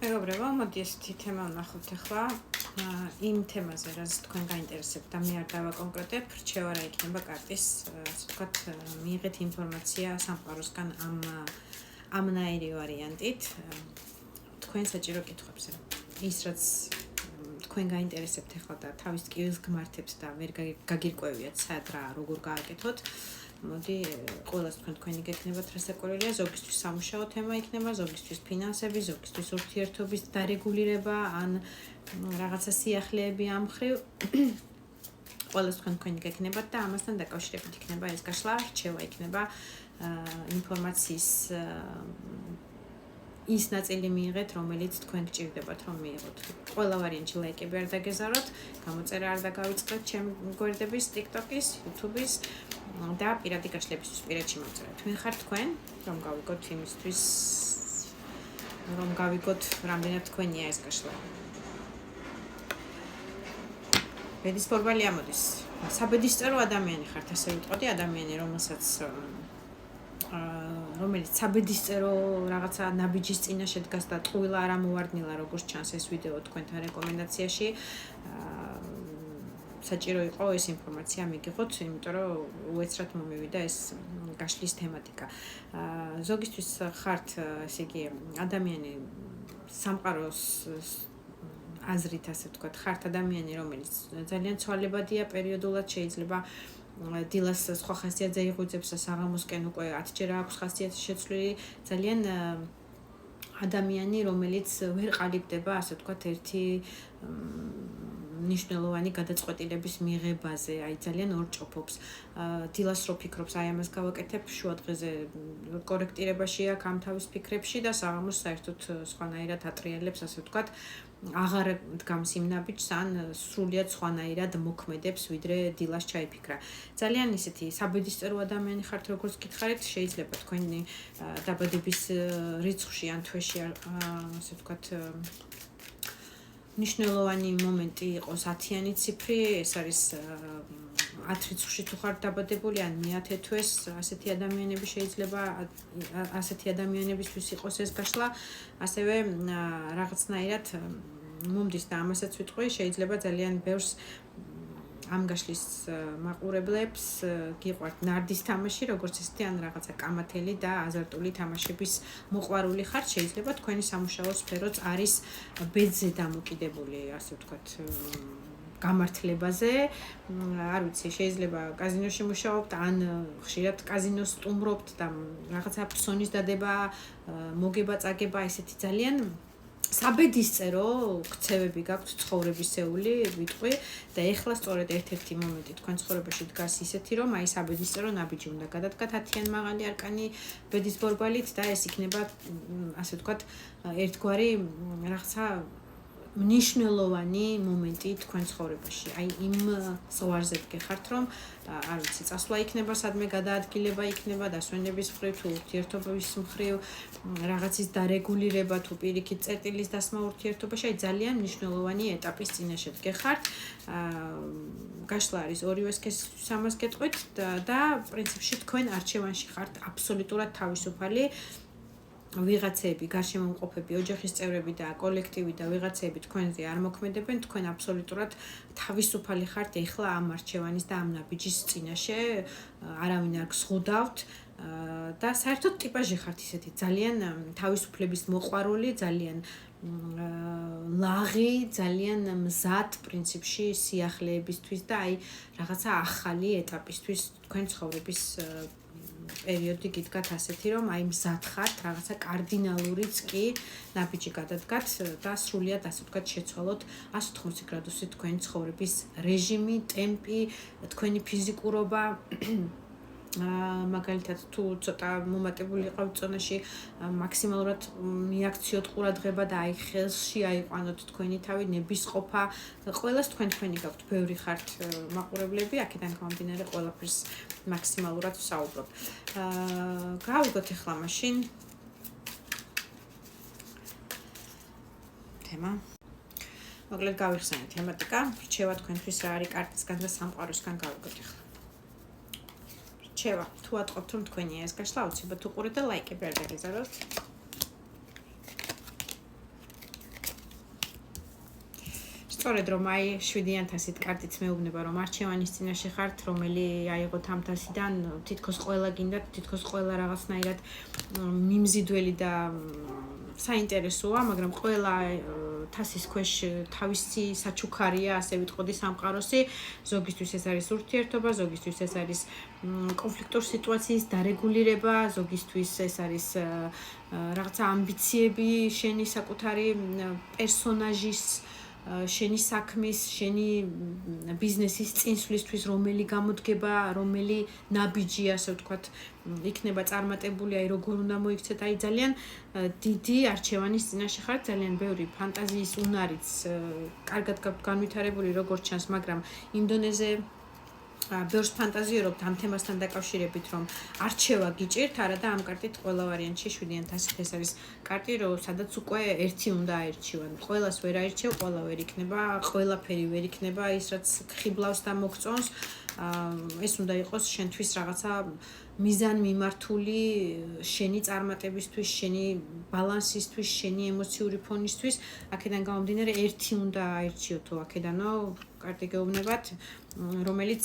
მეგობრებო, მოდი ესეთი თემა ვნახოთ ახლა. იმ თემაზე, რაც თქვენ გაინტერესებთ და მე არ დავაკონკრეტებ, რჩევა რა იქნება კარტის, ასე ვთქვათ, მიიღეთ ინფორმაცია სამყაროსგან ამნაირი ვარიანტით. თქვენ საჭირო კითხვებზე. ის რაც თქვენ გაინტერესებთ ახლა და თავის ტკივილს გმართებთ და ვერ გაგირკვევიათ სად რა, როგორ გააკეთოთ. მოდი ყველას თქვენი გეკნებათ რა საკვირველია, ზოგისთვის სამუშაო თემა იქნება, ზოგისთვის ფინანსები, ზოგისთვის ურთიერთობის დარეგულირება, ან რაღაცა სიახლეები ამ მხრივ. ყველას თქვენი გეკნებათ და ამასთან დაკავშირებით იქნება ეს გაშლა, რჩევა იქნება ინფორმაციის ის ნაწილი მიიღეთ, რომელიც თქვენ გჭირდებათ რომ მიიღოთ. ყველა ვარიანტში ლაიკები არ დაგეზაროთ, გამოწერა არ დაგავიწყდეთ ჩემი გვერდების, TikTok-ის, YouTube-ის და პირადი გაშლებისთვის პირადში მოწერეთ. თქვენ ხართ თქვენ, რომ გავიგოთ იმისთვის, რომ გავიგოთ რამდენად თქვენია ეს გაშლა. ბედის ფორბალი ამოდის. საბედისწერო ადამიანი ხართ, ასე ვიტყოდი, ადამიანი, რომელიც საბედისწერო რაღაცა ნაბიჯის წინაშე დგას და ტყუილა არ ამოვარდნილა, როგორც ჩანს ეს ვიდეო თქვენთან რეკომენდაციაში. საჭირო იყო ეს ინფორმაცია მიგიღოთ, იმიტომ რომ უეცრად მომივიდა ეს გაშლის თემატიკა. ზოგისთვის ხართ, ესე იგი, ადამიანი სამყაროს აზრით, ასე ვთქვათ, ხართ ადამიანი, რომელიც ძალიან ცვალებადია პერიოდულად, შეიძლება დილას სხვა ხასიათზე იღვიძებს და საღამოსკენ უკვე 10 ჯერ აქვს ხასიათი შეცვლილი, ძალიან ადამიანი, რომელიც ვერ ყალიბდება, ასე ვთქვათ, ერთი ნიშნულოვანი გადაწყვეტილების მიღებაზე, აი ძალიან ორჭოფობს. დილას რო ფიქრობს, აი ამას გავაკეთებ, შუა დღეზე კორექტირებაში აქვს ამ თავის ფიქრებში და საღამოს საერთოდ სხვანაირად ატრიალებს, ასე ვთქვათ, აღარ დგამს იმ ნაბიჯს, ან სრულიად სხვანაირად მოქმედებს, ვიდრე დილას ჩაიფიქრა. ძალიან ისეთი საბედისწერო ადამიანი ხართ, როგორც გითხარით, შეიძლება თქვენი დაბადების რიცხვში ან თვეში, ასე ვთქვათ, ნიშნულოვანი მომენტი იყოს 10-იანი ციფრი, ეს არის 10 რიცხვში თუ ხართ დაბადებული, ან მე-10 თვეს, ასეთი ადამიანები შეიძლება ასეთი ადამიანებისთვის იყოს ეს გაშლა, ასევე რაღაცნაირად მომდის და ამასაც ვიტყვი, შეიძლება ძალიან ბევრს ამ გაშლის მაყურებლებს გიყვართ ნარდის თამაში, როგორც ისეთი ან რაღაცა კამათელი და აზარტული თამაშების მოყვარული ხართ, შეიძლება თქვენი სამუშაო სფეროც არის ბედზე დამოკიდებული, ასე ვთქვათ, გამართლებაზე. არ ვიცი, შეიძლება კაზინოში მუშაობთ, ან ხშირად კაზინოს სტუმრობთ და რაღაცა ფსონის დადება, მოგება, წაგება, ესეთი ძალიან საბედისწერო ქცევები გაქვთ ცხოვრებისეული, ვიტყვი, და ეხლა სწორედ ერთ-ერთი მომენტი თქვენ ცხოვრებაში დგას ისეთი, რომ აი საბედისწერო ნაბიჯი უნდა გადადგათ 10-იან მაღალი არკანი ბედის ბორბალით და ეს იქნება, ასე ვთქვათ, ერთგვარი რაღაცა მნიშვნელოვანი მომენტი თქვენ ცხოვრებაში. აი იმ ზღვარზე გეხართ, რომ არ ვიცი, წასვლა იქნება, სადმე გადაადგილება იქნება, დასვენების მხრივ თუ ურთიერთობის მხრივ, რაღაცის დარეგულირება თუ პირიქით წერტილის დასმა ურთიერთობაში, აი ძალიან მნიშვნელოვანი ეტაპის წინაშე გეხართ. გაშლა არის ორივე სქესისთვის ამას გეტყვით და პრინციპში თქვენ არჩევანში ხართ აბსოლუტურად თავისუფალი. ვიღაცები, გარშემომყოფები, ოჯახის წევრები და კოლექტივი და ვიღაცები თქვენზე არ მოქმედებენ, თქვენ აბსოლუტურად თავისუფალი ხართ ეხლა ამ არჩევანის და ამ ნაბიჯის წინაშე, არავინ არ გზღუდავთ და საერთოდ ტიპაჟი ხართ ისეთი ძალიან თავისუფლების მოყვარული, ძალიან ლაღი, ძალიან მზად პრინციპში სიახლეებისთვის და აი რაღაცა ახალი ეტაპისთვის თქვენ ცხოვრების პერიოდი გიდგათ ასეთი, რომ აი მზად ხართ რაღაცა კარდინალურიც კი ნაბიჯი გადადგათ და სრულიად, ასე ვთქვათ, შეცვალოთ 180 გრადუსი თქვენი ცხოვრების რეჟიმი, ტემპი, თქვენი ფიზიკურობა. მაგალითად თუ ცოტა მომატებული იყავთ წონაში, მაქსიმალურად მიაქციოთ ყურადღება და აი ხელში აიყვანოთ თქვენი თავი, ნებისყოფა. ყველას თქვენი გაქვთ, ბევრი ხართ მაყურებლები, აქედან გამომდინარე ყველაფერს მაქსიმალურად ვსაუბრობ. გავიგოთ ახლა მაშინ თემა. მოკლედ გავიხსენეთ თემატიკა, რჩევა თქვენთვის რა არის კარტისგან და სამყაროსგან გავიგოთ ახლა. რჩევა, თუ ატყობთ რომ თქვენია ეს გაშლა, აუცილებლად უყურეთ და ლაიკები არ დაგეზაროთ. სწორედ რომ აი 7,000-ით კარტიც მეუბნება რომ არჩევანის წინაშე ხართ, რომელი აიღოთ ამ თასიდან, თითქოს ყველა გინდათ, თითქოს ყველა რაღაცნაირად მიმზიდველი და საინტერესოა, მაგრამ ყველა თასის ქვეშ თავისი საჩუქარია, ასე ვიტყოდი სამყაროსი. ზოგისთვის ეს არის ურთიერთობა, ზოგისთვის ეს არის კონფლიქტური სიტუაციის დარეგულირება, ზოგისთვის ეს არის რაღაცა ამბიციები, შენი საკუთარი პერსონაჟის შენი საქმის, შენი ბიზნესის წინსვლისთვის, რომელი გამოდგება, რომელი ნაბიჯი, ასე ვთქვათ, იქნება წარმატებული, აი როგორ უნდა მოიქცეთ, აი ძალიან დიდი არჩევანის წინაშე ხართ, ძალიან ბევრი ფანტაზიის უნარიც, კარგად გაქვთ განვითარებული, როგორც ჩანს, მაგრამ იმ დონეზე ბევრს ფანტაზიორობთ ამ თემასთან დაკავშირებით, რომ არჩევა გიჭირთ, არა და ამ კარტით ყველა ვარიანტში 7,000 ეს არის კარტი, სადაც უკვე ერთი უნდა აერჩიონ. ყველას ვერ აერჩევ, ყველა ვერ იქნება, ყველაფერი ვერ იქნება ის, რაც ხიბლავს და მოგწონს. ეს უნდა იყოს შენთვის რაღაცა მიზანმიმართული შენი წარმატებისთვის, შენი ბალანსისთვის, შენი ემოციური ფონისთვის. აქედან გამომდინარე, ერთი უნდა აერჩიოთო აქედანო კარტი გეუბნებათ, რომელიც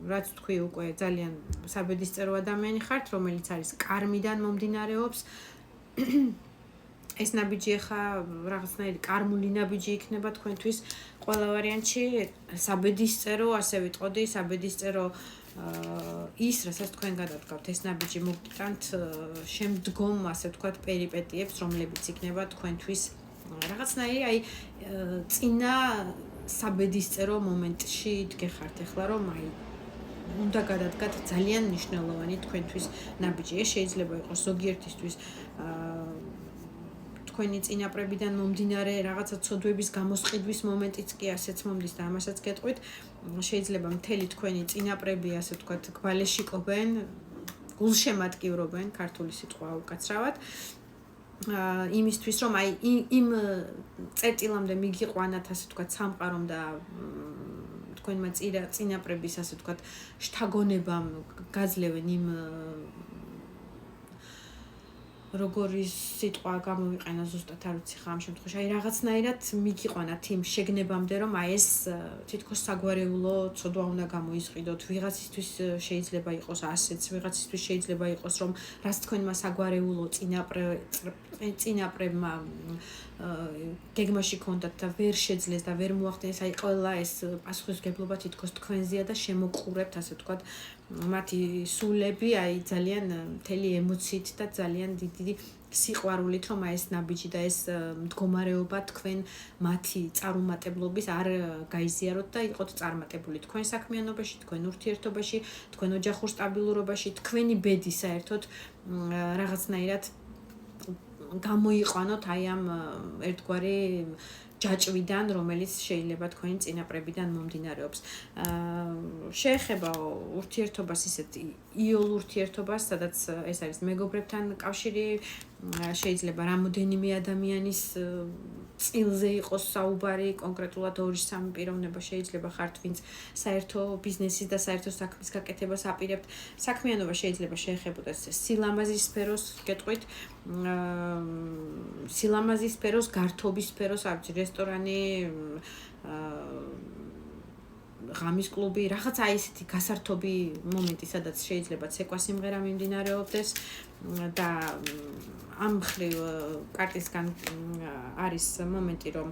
რაც თქვი უკვე ძალიან საბედისწერო ადამიანი ხართ, რომელიც არის კარმიდან მომდინარეობს. ეს ნაბიჯი ახლა რაღაცნაირი კარმული ნაბიჯი იქნება თქვენთვის ყველა ვარიანტში, საბედისწერო, ასე ვიტყოდი, საბედისწერო ის, რასაც თქვენ გადადგავთ, ეს ნაბიჯი მოგიტანთ შემდგომ, ასე ვთქვათ, პერიპეტიებს, რომლებიც იქნება თქვენთვის რაღაცნაირი, აი, წინა საბედისწერო მომენტში დგეხართ ახლა, რომ აი უნდა გადადგათ ძალიან მნიშვნელოვანი თქვენთვის ნაბიჯი. ეს შეიძლება იყოს ზოგიერთისთვის თქვენი წინაპრებიდან მომდინარე რაღაცა ცოდვების გამოსყიდვის მომენტიც კი ასეც მომდის და ამასაც გეტყვით. შეიძლება მთელი თქვენი წინაპრები, ასე ვთქვათ, გვალეშიკობენ, გულშემატკივრობენ, ქართული სიტყვა უკაცრავად. იმისთვის რომ აი იმ წერტილამდე მიგიყვანათ, ასე ვთქვათ, სამყარომ და თქვენმა წინაპრების, ასე ვთქვათ, შთაგონებამ გაძლევენ იმ როგორი სიტყვა გამოვიყენა ზუსტად არ ვიცი ხა ამ შემთხვევაში, აი რაღაცნაირად მიგიყვანათ იმ შეგნებამდე, რომ აი ეს თითქოს საგვარეულო ცოდვა უნდა გამოისყიდოთ, ვიღაცისთვის შეიძლება იყოს ასეც, ვიღაცისთვის შეიძლება იყოს, რომ რაც თქვენმა საგვარეულო წინაპრებმა გეგმაში ქონდათ და ვერ შეძლეს და ვერ მოახდინეს, აი ყველა ეს პასუხისმგებლობა თითქოს თქვენზეა და შემოყურებთ, ასე ვთქვათ, მათი სულები, აი ძალიან მთელი ემოციით და ძალიან დიდი სიყვარულით, რომ აი ეს ნაბიჯი და ეს მდგომარეობა თქვენ მათი წარუმატებლობის არ გაიზიაროთ და იყოთ წარმატებული თქვენ საქმიანობაში, თქვენ ურთიერთობაში, თქვენ ოჯახურ სტაბილურობაში, თქვენი ბედი საერთოდ რაღაცნაირად გამოიყვანოთ აი ამ ერთგვარი ჯაჭვიდან, რომელიც შეიძლება თქვენი წინაპრებიდან მომდინარეობს. შეეხება ურთიერთობას, ისეთ იოლ ურთიერთობას, სადაც ეს არის მეგობრებთან კავშირი, შეიძლება რამოდენიმე ადამიანის წილზე იყოს საუბარი, კონკრეტულად 2-3 პიროვნება შეიძლება ხართ, ვინც საერთო ბიზნესის და საერთო საქმის გაკეთებას აპირებთ. საქმიანობა შეიძლება შეეხებოდეს სილამაზის სფეროს, გეტყვით, სილამაზის სფეროს, გართობის სფეროს, არ ვიცი, რესტორანი, ღამის კლუბი, რაღაცა ისეთი გასართობი მომენტი, სადაც შეიძლება ცეკვა სიმღერა მიმდინარეობდეს და ამ მხრივ კარტისგან არის მომენტი, რომ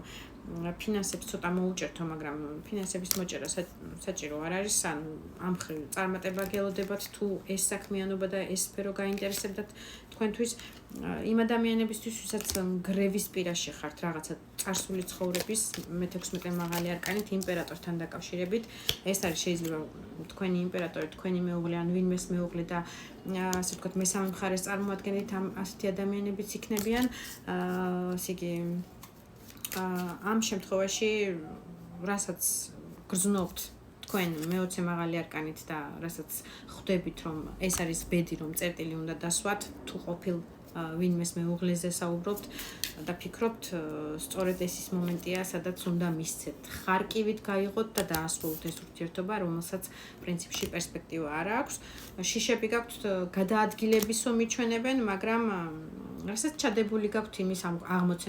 ფინანსებს ცოტა მოუჭერთო, მაგრამ ფინანსების მოჭერა საჭირო არ არის, ან ამ მხრივ წარმატება გელოდებათ თუ ეს საქმიანობა და ეს სფერო გაინტერესებდათ თქვენთვის. იმ ადამიანებისთვის, ვისაც გრევის პირაში ხართ რაღაცა წარსული ცხოვრების, მე-16 მაღალი არკანით იმპერატორთან დაკავშირებით, ეს არის შეიძლება თქვენი იმპერატორი, თქვენი მეუღლე ან ვინმეს მეუღლე და ასე ვთქვათ, მესამე მხარეს წარმოადგენთ ასეთი ადამიანებიც იქნებიან. ასე იგი ამ შემთხვევაში, რასაც გრძნობთ თქვენ მე-20 მაღალი არკანით და რასაც ხვდებით, რომ ეს არის ბედი, რომ წერტილი უნდა დასვათ, თუ ყოფილ ვინმეს მეუღლეზე საუბრობთ და ფიქრობთ, სწორედ ეს ის მომენტია, სადაც უნდა მისცეთ. ხარკივით გაიღოთ და დაასრულოთ ეს ურთიერთობა, რომელსაც პრინციპში პერსპექტივა არ აქვს. შიშები გაქვთ, გადაადგილებისო მიჩვენებენ, მაგრამ რასაც ჩადებული გაქვთ იმის აღმოცენა